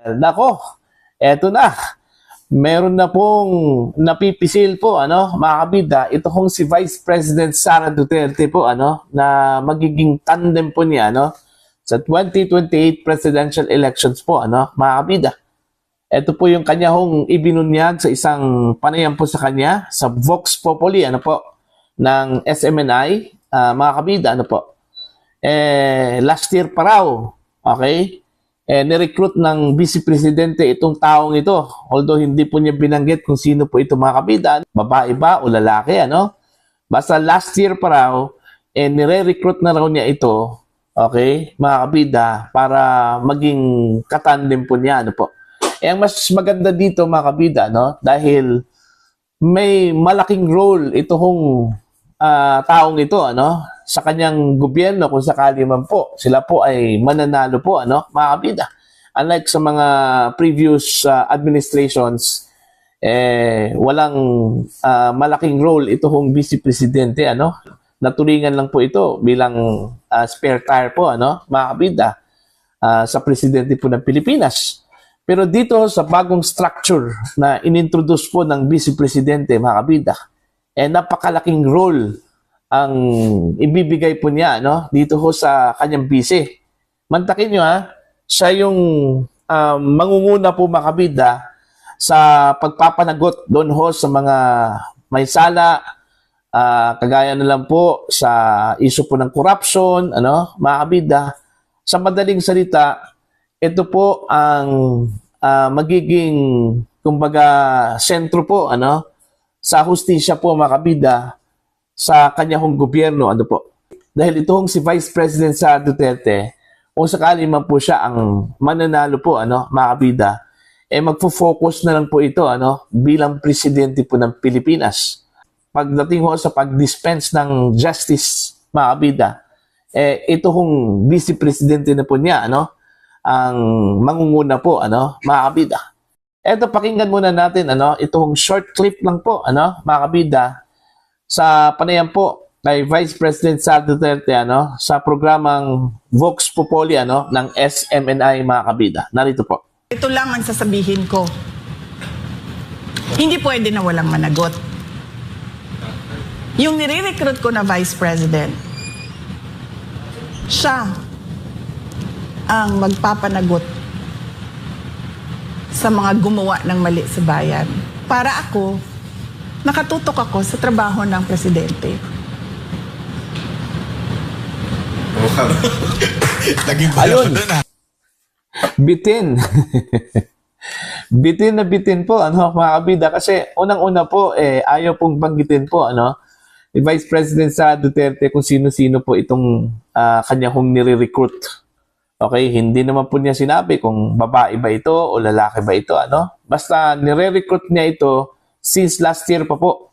Nako, eto na. Meron na pong napipisil po, mga kabida, ito kong si Vice President Sara Duterte po, na magiging tandem po niya, sa 2028 presidential elections po, mga kabida. Ito po yung kanya hong ibinunyag sa isang panayam po sa kanya, sa Vox Populi, ng SMNI, mga kabida, last year pa raw, okay? Nirecruit ng Vice Presidente itong taong ito. Although hindi po niya binanggit kung sino po ito, mga kabida, babae ba o lalaki, Basta last year pa raw, nire-recruit na raw niya ito, okay, mga kabida, para maging katandem po niya, ang mas maganda dito, mga kabida, dahil may malaking role itong taong ito, sa kanyang gobyerno kung sakali man po sila po ay mananalo po, mga kabida. Unlike sa mga previous administrations, walang malaking role itong Vice Presidente, Naturingan lang po ito bilang spare tire po, mga kabida, sa Presidente po ng Pilipinas. Pero dito sa bagong structure na inintroduce po ng Vice Presidente, mga kabida, napakalaking role ang ibibigay po niya, dito ho sa kanyang vice. Mantakin nyo, siya yung mangunguna po, mga kabida, sa pagpapanagot doon ho sa mga may sala, kagaya na lang po sa issue po ng corruption, mga kabida. Sa madaling salita, ito po ang magiging, kumbaga, sentro po, sa hustisya po, mga kabida, sa kanyang gobyerno, Dahil itong si Vice President Sara Duterte, kung sakali man po siya ang mananalo po, mga kabida, magfo-focus na lang po ito, bilang presidente po ng Pilipinas. Pagdating ho sa pag-dispense ng justice, mga kabida, ito hong Vice Presidente na po niya, ang mangunguna po, mga kabida. Eto, pakinggan muna natin, itong short clip lang po, mga kabida, sa panayam po kay Vice President Sara Duterte, sa programang Vox Populi, ng SMNI, mga kabida. Narito po. Ito lang ang sasabihin ko. Hindi pwede na walang managot. Yung nire-recruit ko na Vice President, siya ang magpapanagot sa mga gumawa ng mali sa bayan. Para ako, nakatutok ako sa trabaho ng presidente. Ayun. Bitin. Bitin na bitin po, mga kabida. Kasi unang-una po, ayaw pong banggitin po, ni Vice President Sara Duterte kung sino-sino po itong kanyang nire-recruit. Okay, hindi naman po niya sinabi kung babae ba ito o lalaki ba ito, Basta nire-recruit niya ito since last year pa po.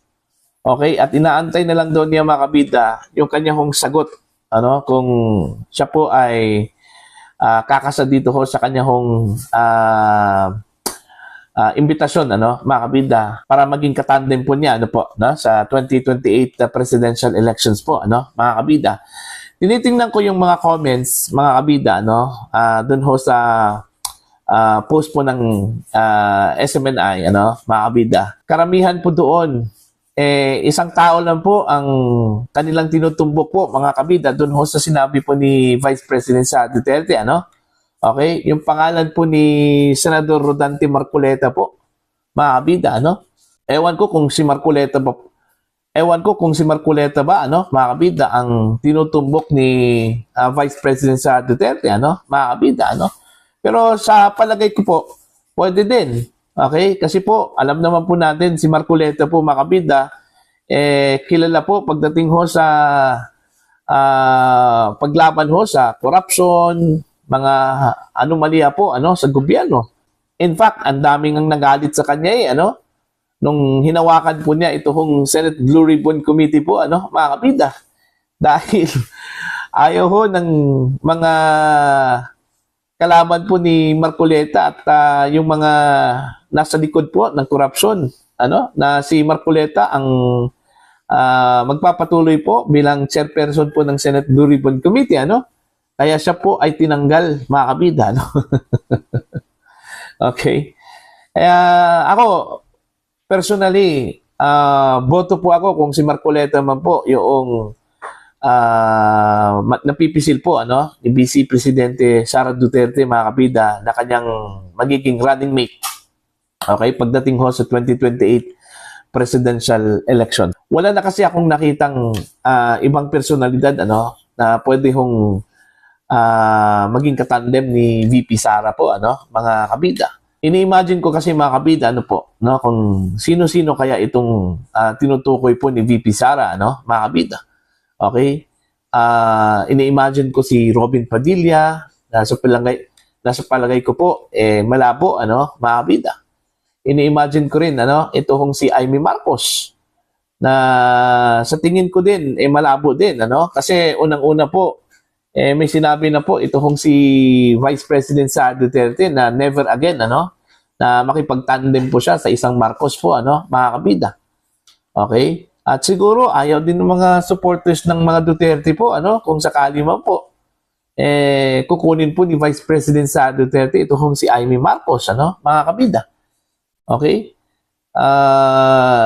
Okay? At inaantay na lang doon niya, mga kabida, yung kanyang sagot. Kung siya po ay kakasa dito ho sa kanyang imbitasyon, mga kabida, para maging katandem po niya, sa 2028 presidential elections po, mga kabida. Tinitingnan ko yung mga comments, mga kabida, doon ho sa post po ng SMNI, mga kabida. Karamihan po doon, isang tao lang po ang kanilang tinutumbok po, mga kabida, doon ho sa sinabi po ni Vice President Sara Duterte, Okay? Yung pangalan po ni Senador Rodante Marcoleta po, mga kabida, Ewan ko kung si Marcoleta ba, mga kabida, ang tinutumbok ni Vice President Sara Duterte, mga kabida, Pero sa palagay ko po, pwede din. Okay? Kasi po, alam naman po natin, si Marcoleta po, mga kabida, kilala po pagdating ho sa paglaban ho sa corruption, mga anomalya po, sa gobyerno. In fact, ang daming ang nagalit sa kanya, nung hinawakan po niya itong Senate Blue Ribbon Committee po, mga kabida. Dahil ayaw ho ng mga kalaban po ni Marcoleta at yung mga nasa likod po ng korupsyon, na si Marcoleta ang magpapatuloy po bilang chairperson po ng Senate Blue Ribbon Committee, Kaya siya po ay tinanggal, mga kabida, Okay? Kaya ako, personally, boto po ako kung si Marcoleta man po yung napipisil po ni Vice Presidente Sara Duterte, mga kabida, na kanyang magiging running mate. Okay, pagdating ho sa 2028 presidential election. Wala na kasi akong nakitang ibang personalidad na pwede hong maging katandem ni VP Sara po, mga kabida. Ini-imagine ko kasi, mga kabida, kung sino-sino kaya itong tinutukoy po ni VP Sara, mga kabida. Okay? Ini-imagine ko si Robin Padilla, nasa palagay ko po, malabo, mga kabida. Ini-imagine ko rin, ito hong si Amy Marcos, na sa tingin ko din, malabo din, kasi unang-una po, may sinabi na po ito hong si Vice President Sara Duterte na never again, na makipagtandem po siya sa isang Marcos po, mga kabida. Okay? At siguro, ayaw din ng mga supporters ng mga Duterte po, kung sakali man po, kukunin po ni Vice President Sara Duterte ito hong si Amy Marcos, mga kabida. Okay?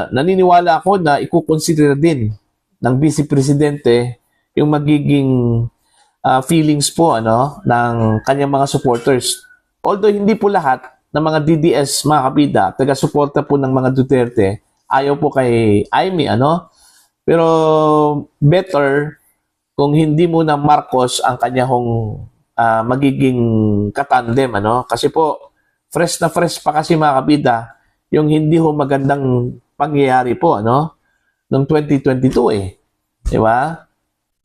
Naniniwala ako na ikukonsider din ng Vice Presidente yung magiging feelings po ng kanyang mga supporters. Although hindi po lahat ng mga DDS, mga kabida, taga-suporta po ng mga Duterte, ayaw po kay Amy, pero better kung hindi muna Marcos ang kanyang magiging katandem, kasi po fresh na fresh pa kasi, mga kabida, yung hindi ho magandang pangyayari po noong 2022 di ba?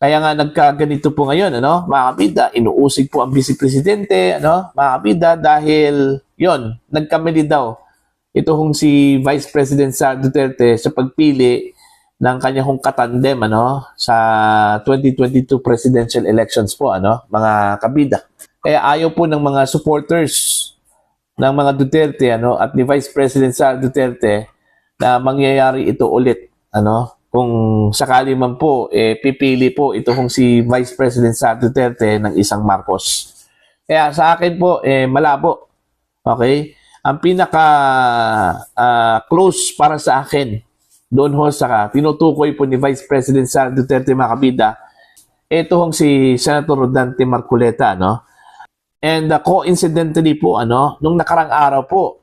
Kaya nga nagkaganito po ngayon, mga kabida, inuusig po ang Vice Presidente, mga kabida, dahil yon, nagkamali daw ito hong si Vice President Sara Duterte sa pagpili ng kanyang katandem sa 2022 presidential elections po, mga kabida. Kaya ayaw po ng mga supporters ng mga Duterte at ni Vice President Sara Duterte na mangyayari ito ulit, kung sakali man po, pipili po ito kung si Vice President Sara Duterte ng isang Marcos. Kaya sa akin po, malabo. Okay? Ang pinaka close para sa akin, doon ho sa tinutukoy po ni Vice President Sara Duterte, mga kabida, ito hong si Senator Rodante Marcoleta, And coincidentally po, nung nakarang araw po,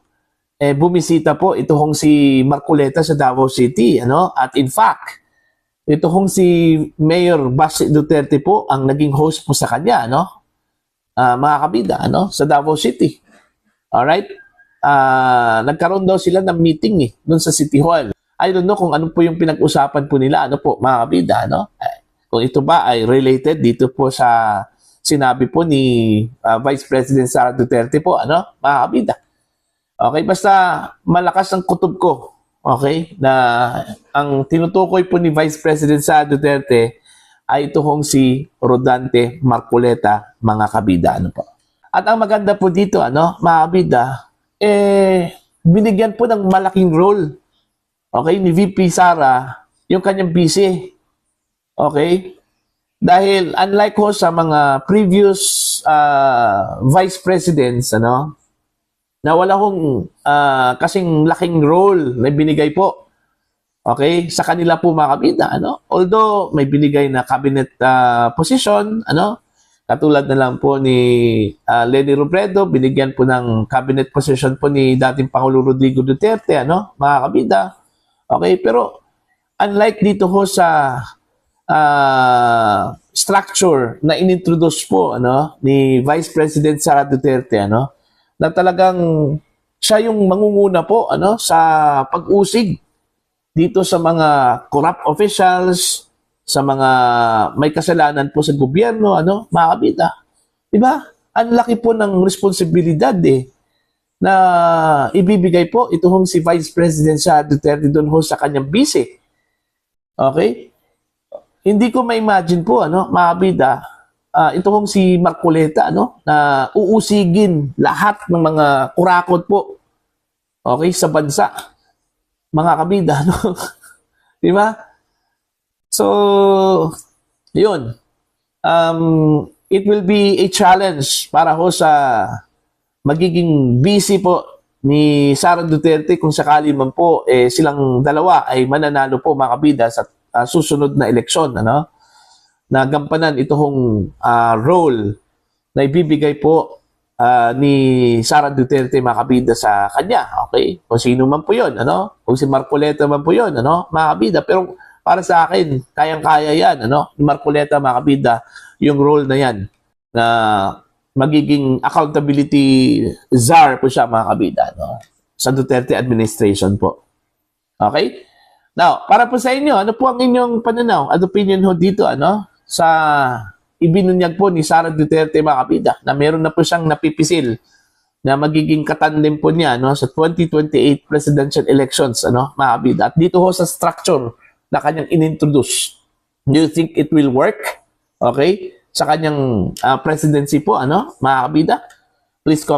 bumisita po ito hong si Marcoleta sa Davao City, at in fact, ito hong si Mayor Bassett Duterte po ang naging host po sa kanya, mga kabida, sa Davao City. Alright? Nagkaroon daw sila ng meeting doon sa City Hall. I don't know kung ano po yung pinag-usapan po nila, mga kabida, kung ito ba ay related dito po sa sinabi po ni Vice President Sara Duterte po, mga kabida. Okay, basta malakas ang kutob ko, okay, na ang tinutukoy po ni Vice President Sara Duterte ay ito hong si Rodante Marcoleta, mga kabida, po. At ang maganda po dito, mga kabida, binigyan po ng malaking role, okay, ni VP Sara yung kanyang busy. Okay? Dahil unlike ho sa mga previous vice presidents, na wala hong kasing laking role na binigay po, okay, sa kanila po, mga kabida, although may binigay na cabinet position, katulad na lang po ni Leni Robredo, binigyan po ng cabinet position po ni dating Pangulo Rodrigo Duterte, mga kabida, okay, pero unlike dito ho sa structure na inintroduce po ni Vice President Sara Duterte, na talagang siya yung mangunguna po sa pag-usig dito sa mga corrupt officials, sa mga may kasalanan po sa gobyerno, mga kabida. Diba? Ang laki po ng responsibilidad na ibibigay po ito hong si Vice President Sara Duterte doon ho sa kanyang busy. Okay? Hindi ko ma-imagine po, mga kabida, ito hong si Marcoleta, na uusigin lahat ng mga kurakot po, okay, sa bansa, mga kabida, di ba? So, yun. It will be a challenge para ho sa magiging busy po ni Sara Duterte kung sakali man po silang dalawa ay mananalo po mga kabida sa susunod na eleksyon, ano? Na gampanan itong role na ibibigay po ni Sara Duterte mga kabida sa kanya, okay? Kung sino man po yun, ano? Kung si Marcoleta man po yun, ano? Mga kabida, pero para sa akin, kayang-kaya yan, ano? Ni Marcoleta mga kabida, yung role na yan, na magiging accountability czar po siya mga kabida, no? Sa Duterte administration po. Okay? Now, para po sa inyo, ano po ang inyong pananaw at opinion ho dito, ano? Sa ibinunyag po ni Sara Duterte mga kabida, na meron na po siyang napipisil na magiging katandem po niya, no, sa 2028 presidential elections, ano, mga kabida. At dito ho sa structure na kanyang inintroduce. Do you think it will work? Okay? Sa kanyang presidency po, ano, mga kabida? Please comment.